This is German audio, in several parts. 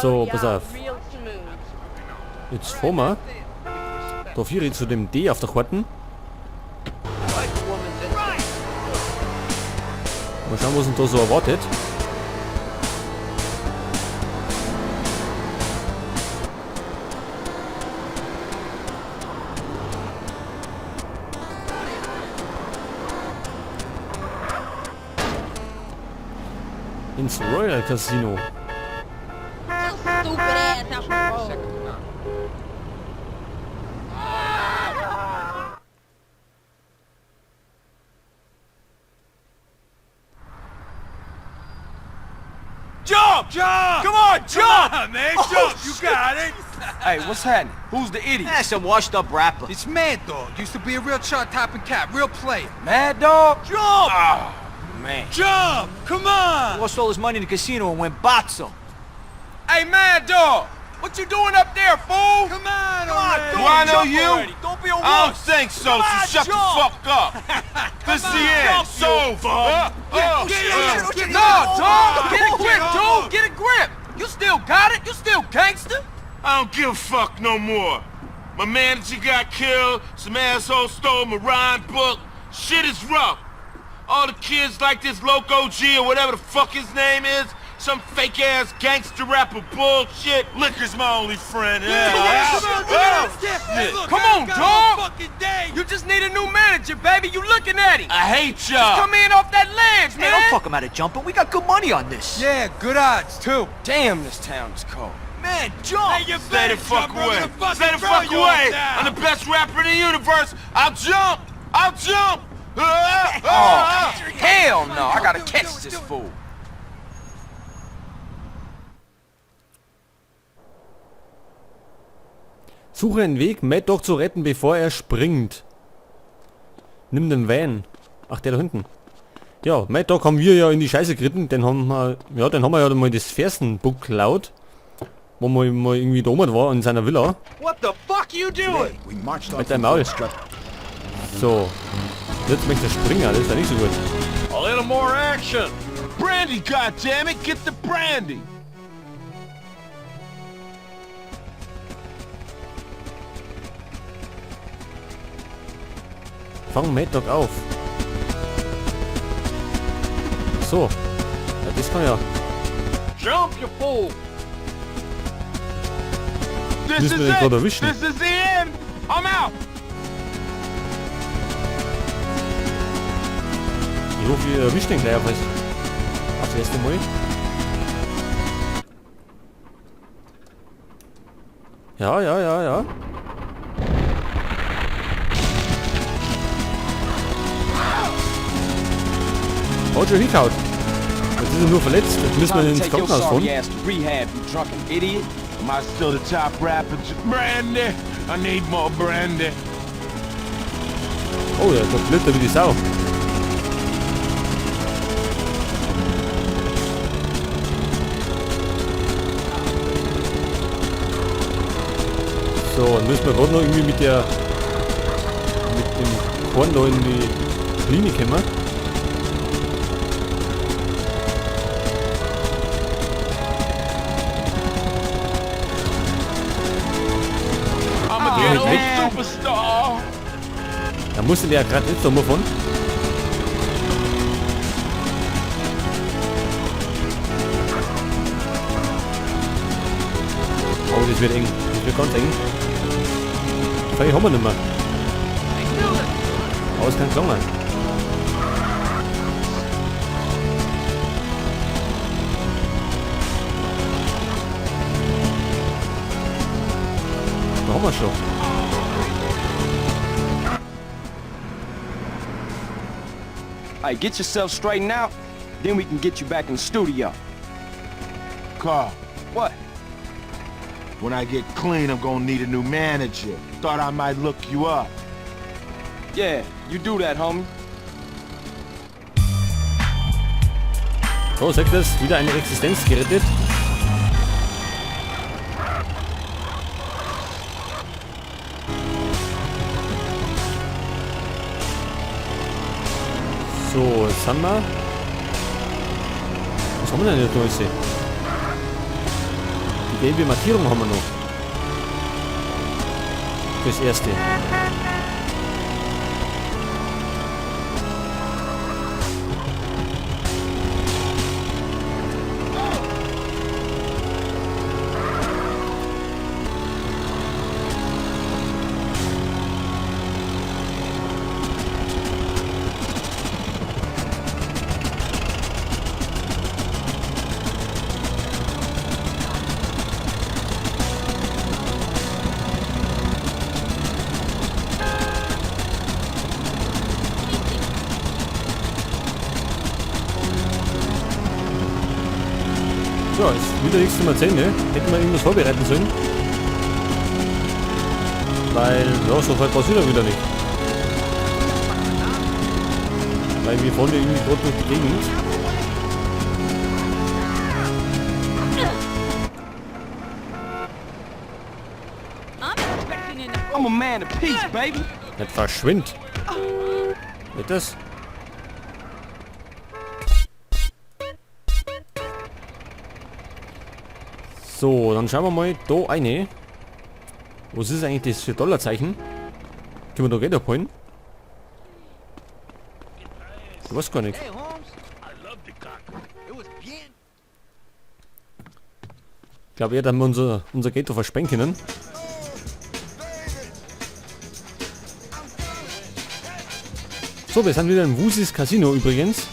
So, pass auf. Jetzt fahren wir. Da fahre ich zu dem D auf der Karte. Mal schauen, was uns da so erwartet. Ins Royal Casino. Jump! Jump! Come on, jump! Come on, man, Oh, jump! You shit. got it! Hey, what's happening? Who's the idiot? That's some washed-up rapper. It's Mad Dog. Used to be a real chart-topping cat, real player. Mad Dog? Jump! Oh, man. Jump! Come on! Lost all his money in the casino and went boxo. Hey, Mad Dog! What you doing up there, fool? Come on, Come on, already. do Do I know jump you? already. Don't be a I don't wuss. think so, Come on, so shut jump. the fuck up. This is the end. jump, It's you over. No, dog! Get a grip, dude! Get a grip! You still got it? You still gangster? I don't give a fuck no more. My manager got killed, some asshole stole my rhyme book. Shit is rough. All the kids like this Loco G or whatever the fuck his name is, some fake-ass gangster rapper bullshit. Liquor's my only friend. Come on, dog! You just need a new manager, baby. You looking at him. I hate y'all. Come in off that ledge, Hey, man. don't talk him out of jumping. We got good money on this. Yeah, good odds, too. Damn, this town is cold. Man, jump! you Stay the fuck jump, or I'm away. gonna fucking Stay the throw fuck you away. all down. I'm the best rapper in the universe. I'll jump. I'll jump. Hell no, I gotta catch this fool. Suche einen Weg, Mad Dog zu retten, bevor er springt. Nimm den Van. Ach, der da hinten. Ja, Mad Dog haben wir ja in die Scheiße geritten. Den haben wir ja mal das Fersenbuch geklaut. Wo man mal irgendwie da oben war, in seiner Villa. What the fuck you doing? Mit deinem Maul. So. Jetzt möchte er springen, das ist ja nicht so gut. A little more action. Brandy, goddammit, get the brandy. Fang Mad Dog auf. So. Ja, das kann ja. Jump, you fool. This Müssen is wir den gerade it. erwischen. This is the end. I'm out. Ich hoffe, ihr erwischt den gleich auf das erste Mal. Ja. Haut schon hingehaut. Jetzt ist er nur verletzt. Jetzt müssen wir ihn ins Krankenhaus fahren. Rehab, you drunken idiot. Am I still the top rapper? Brandy. I need more brandy. Oh ja, da blüht er wie die Sau. So, dann müssen wir gerade noch irgendwie mit dem Korn da in die Klinik kommen. I'm a Yeah, ghetto Nick. superstar. Da musste der gerade jetzt nochmal von. Oh, das wird eng. Das wird ganz eng. Vielleicht haben wir nicht mehr. Aber es kann klauen. Da haben wir schon. Hey, get yourself straightened out, then we can get you back in the studio. Carl, What? when I get clean, I'm gonna need a new manager. Thought I might look you up. Yeah, you do that, homie. So, sagt das, wieder eine Existenz gerettet. So, jetzt haben wir... Was haben wir denn jetzt noch? gelbe Markierung haben wir noch. Das erste. Ja, ist wieder nichts zum Erzählen, ne? Hätten wir irgendwas vorbereiten sollen. Weil, ja, so weit passiert er wieder nicht. Weil wir fahren ja irgendwie gerade durch die Gegend. I'm a man of peace, baby. Nicht verschwind. Nicht das? So, dann schauen wir mal da eine. Was ist eigentlich das für Dollarzeichen? Können wir da Geld abholen? Ich weiß gar nicht. Ich glaube eher, dass wir unser Geld da verspennen können. So, wir sind wieder im Wusis Casino übrigens.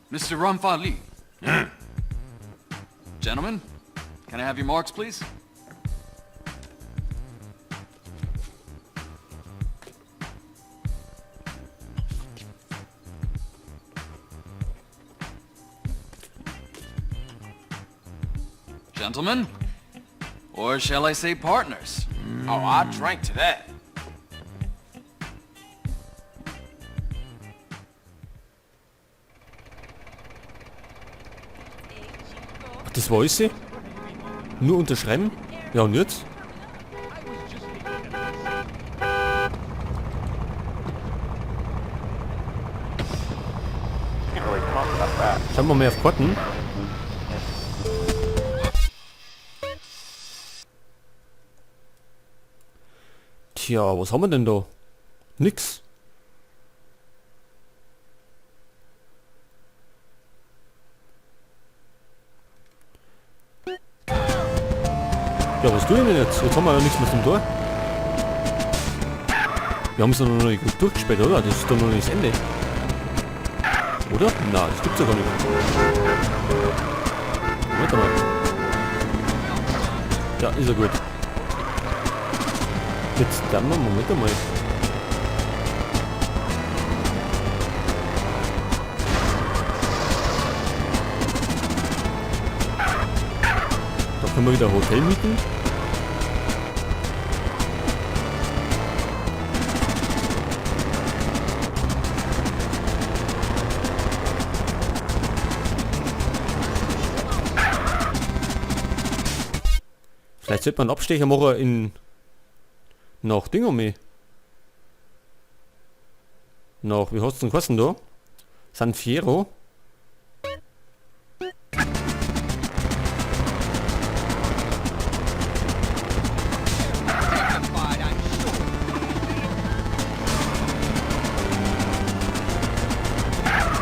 Mr. Ramfali. Gentlemen, can I have your marks, please? Gentlemen? Or shall I say partners? Oh, I drank to that. Ach, das war sie? Nur unterschreiben? Ja, und jetzt? Schauen wir mal auf Karten. Tja, was haben wir denn da? Nix. Ja, was tun wir denn jetzt? Jetzt haben wir ja nichts mehr zum Tor. Wir haben es noch nicht gut durchgespielt, oder? Das ist doch noch nicht das Ende. Oder? Nein, das gibt's ja gar nicht. Warte mal. Ja, ist ja gut. Jetzt dann mal, Moment einmal. Da können wir wieder ein Hotel mieten. Vielleicht sollte man einen Abstecher machen in nach Dingerme. Nach, wie hast du den Kosten da? San Fierro.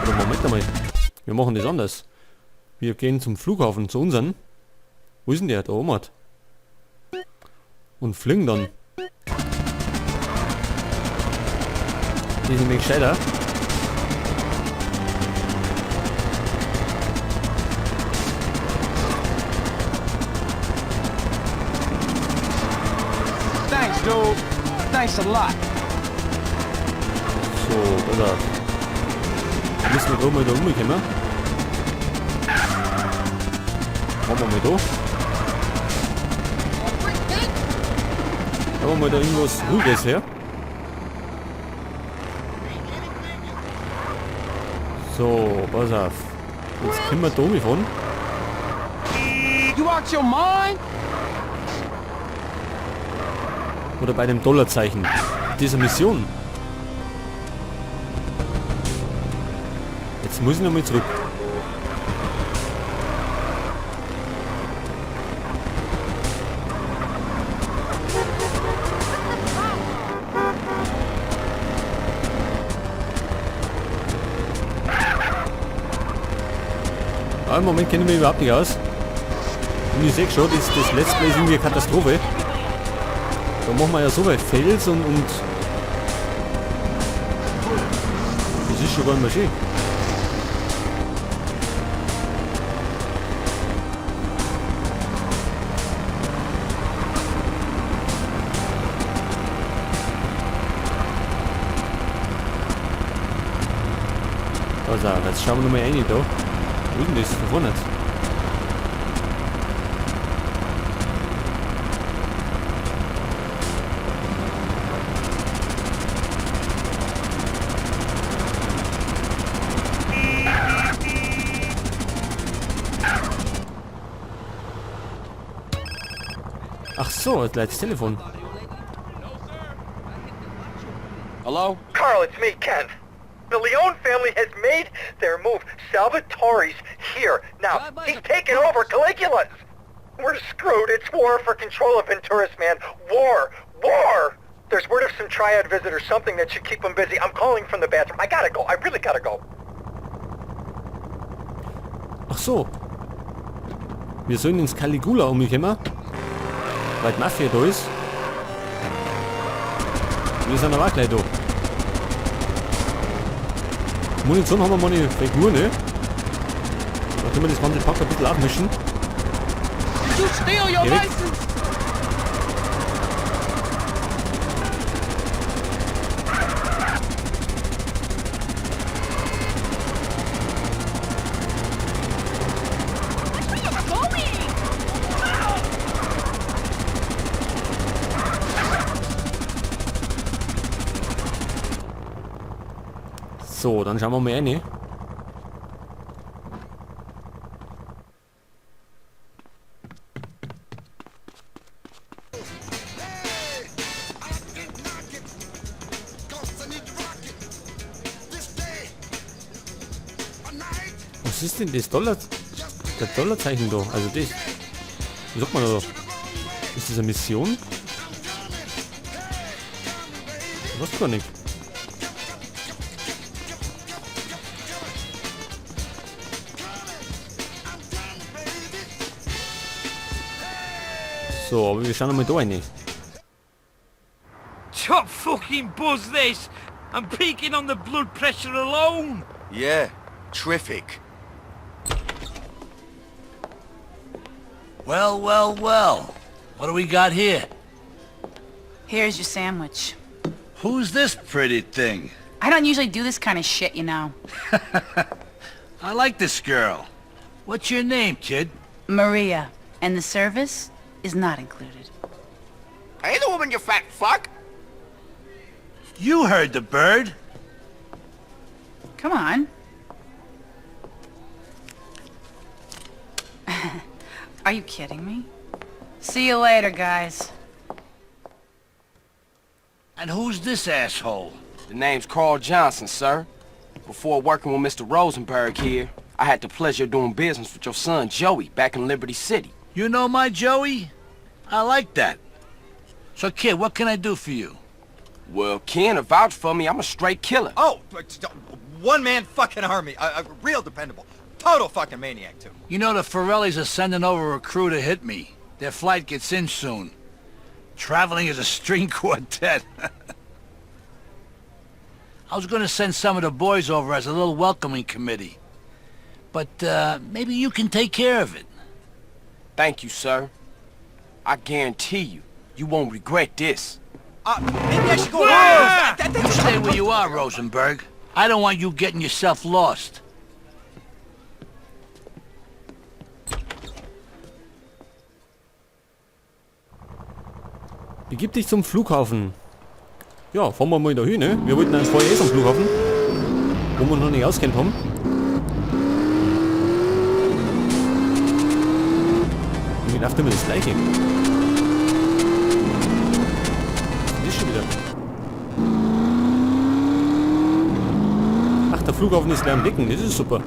Oder Moment einmal. Wir machen das anders. Wir gehen zum Flughafen, zu unseren. Wo ist denn der? Da oben. Und fliegen dann. Die sind nämlich gescheiter. Thanks, dude. Thanks a lot. So, oder? Müssen wir da mal da rumkommen. Machen wir mal da. Haben wir mal da irgendwas Ruhiges her. So, pass auf. Jetzt können wir da rumfahren. You out your mind? Oder bei dem Dollarzeichen. Dieser Mission. Jetzt muss ich nochmal zurück. Aber im Moment kenne ich mich überhaupt nicht aus. Und ich sehe schon, das Let's Play ist irgendwie eine Katastrophe. Da machen wir ja so weit Fels und das ist schon gar nicht mehr schön. Also, jetzt schauen wir nochmal rein da. Wo ist denn das? Da vorne. Ach so, jetzt leitet das Telefon. Hello? Carl, it's me, Ken. The Leone family has made their move. Salvatore's here. Now, he's taken over Caligula's. We're screwed. It's war for control of Venturas, man. War! War! There's word of some triad visit or something that should keep him busy. I'm calling from the bathroom. I gotta go. I really gotta go. Ach so. Wir sollen ins Caligula umkommen. Weil die Mafia da ist. Wir sind aber auch gleich da. Munition haben wir mal eine Figur, ne? Da können wir das ganze Pack ein bisschen abmischen. Did you steal your Geh weg. license? So, dann schauen wir mal rein. Was ist denn das Dollar? Das Dollarzeichen da? Also das. Wie sagt man da? Ist das eine Mission? Ich weiß gar nicht. So, aber wir schauen mal da rein. Top fucking buzz this! I'm peaking on the blood pressure alone! Yeah, terrific. Well, well, well. What do we got here? Here's your sandwich. Who's this pretty thing? I don't usually do this kind of shit, you know. I like this girl. What's your name, kid? Maria. And the service is not included. Hey, the woman, you fat fuck! You heard the bird. Come on. Are you kidding me? See you later, guys. And who's this asshole? The name's Carl Johnson, sir. Before working with Mr. Rosenberg here, I had the pleasure of doing business with your son, Joey, back in Liberty City. You know my Joey? I like that. So, kid, what can I do for you? Well, Ken, vouch for me, I'm a straight killer. Oh, one-man fucking army. Real dependable. Total fucking maniac, too. You know the Forellis are sending over a crew to hit me. Their flight gets in soon. Traveling as a string quartet. I was gonna send some of the boys over as a little welcoming committee. But, maybe you can take care of it. Thank you, sir. I guarantee you, you won't regret this. Maybe I should go... You stay where you are, Rosenberg. I don't want you getting yourself lost. Begib dich zum Flughafen. Ja, fahren wir mal da hin, ne? Wir wollten dann vorher zum Flughafen, wo wir noch nicht auskennt haben. Und ich dachte immer das Gleiche. Was ist das schon wieder? Ach, der Flughafen ist gleich am Decken, das ist super.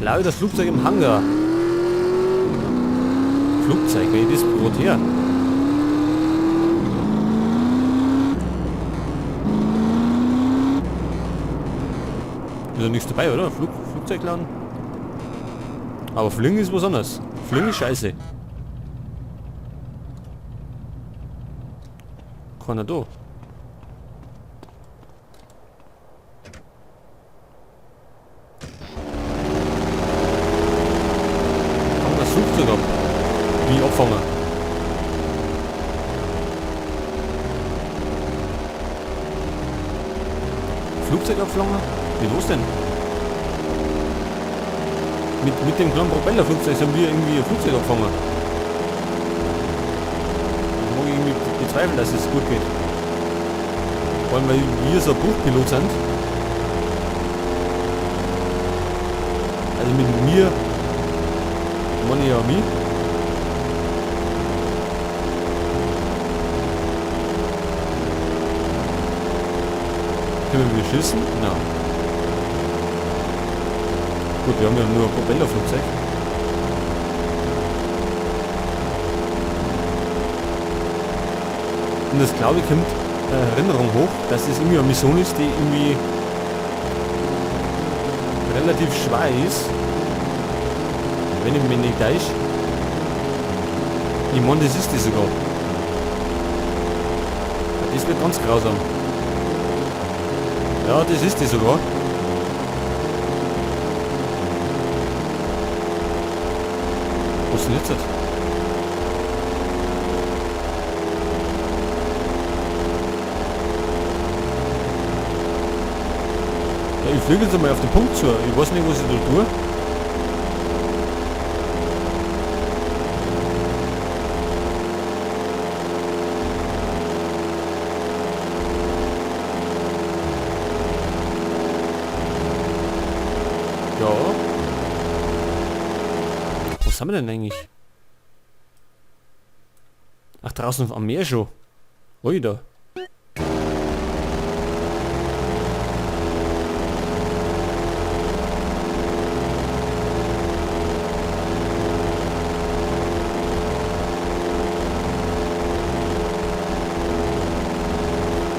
Glaube das Flugzeug im Hangar. Flugzeug, wenn ich das Brot her. Ist ja nichts dabei, oder? Flugzeugladen. Aber Fliegen ist was anderes. Fliegen ist scheiße. Keiner da. Kann das Flugzeug ab. Wie abfangen. Flugzeug abfangen? Wie los denn? Mit dem kleinen Propellerflugzeug haben wir irgendwie ein Flugzeug abfangen. Ich mag irgendwie bezweifeln, dass es gut geht. Vor allem, weil wir so ein Bruchpilot sind. Also mit mir meine ich ja mich. Können wir schießen? Nein. Gut, wir haben ja nur ein Propellerflugzeug. Und das glaube ich kommt Erinnerung hoch, dass das irgendwie eine Mission ist, die irgendwie relativ schwer ist. Wenn ich mich nicht täusche. Ich meine, das ist die sogar. Das wird ganz grausam. Ja, das ist die sogar. Was ist denn jetzt? Ja, ich fliege jetzt einmal auf den Punkt zu. Ich weiß nicht, was ich da tue. Ja. Was haben wir denn eigentlich? Ach, draußen am Meer schon. Ui, da.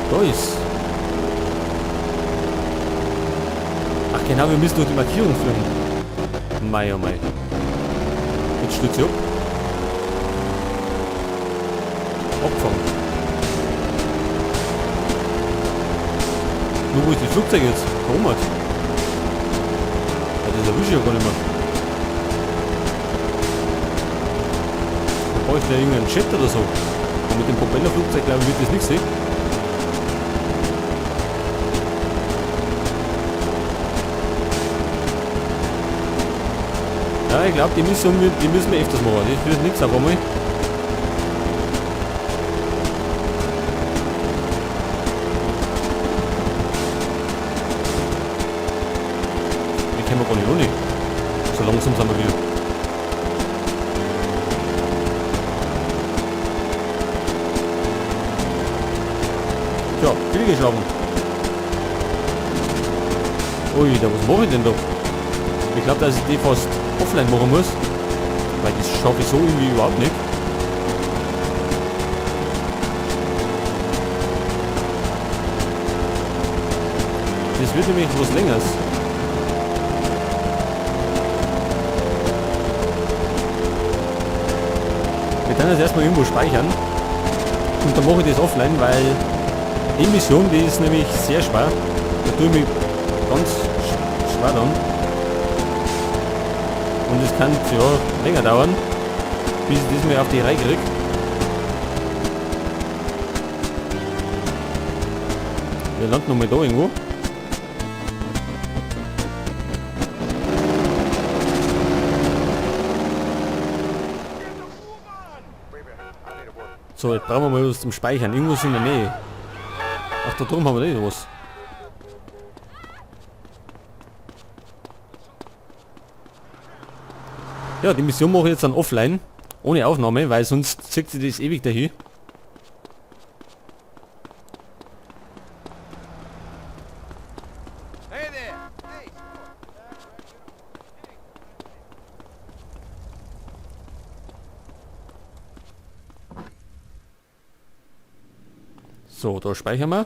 Da ist. Ach genau, wir müssen durch die Markierung fliegen. Mei, oh mei. Jetzt stürzt sie ab. Abgefangen. Nur wo ist das Flugzeug jetzt? Warum hat? Ja, das erwische ich ja gar nicht mehr. Da brauche ich ja irgendeinen Jet oder so. Und mit dem Propellerflugzeug glaube ich wird das nichts sehen. Ja, ich glaube, die müssen wir öfters machen. Das wird nichts auf einmal. Wir können gar nicht ohne. So langsam sind wir wieder. Tja, viel geschlagen. Ui, da was mache ich denn da? Ich glaube, dass ich die fast offline machen muss, weil das schaffe ich so irgendwie überhaupt nicht. Das wird nämlich was Längeres. Wir können das erstmal irgendwo speichern und dann mache ich das offline, weil die Mission, die ist nämlich sehr schwer. Da tue ich mich ganz schwer dann. Und es kann ja länger dauern, bis ich das mal auf die Reihe kriege. Wir landen nochmal da irgendwo. So, jetzt brauchen wir mal was zum Speichern. Irgendwas in der Nähe. Ach, da drüben haben wir nicht was. Ja, die Mission mache ich jetzt dann offline. Ohne Aufnahme, weil sonst zieht sie das ewig dahin. So, da speichern wir.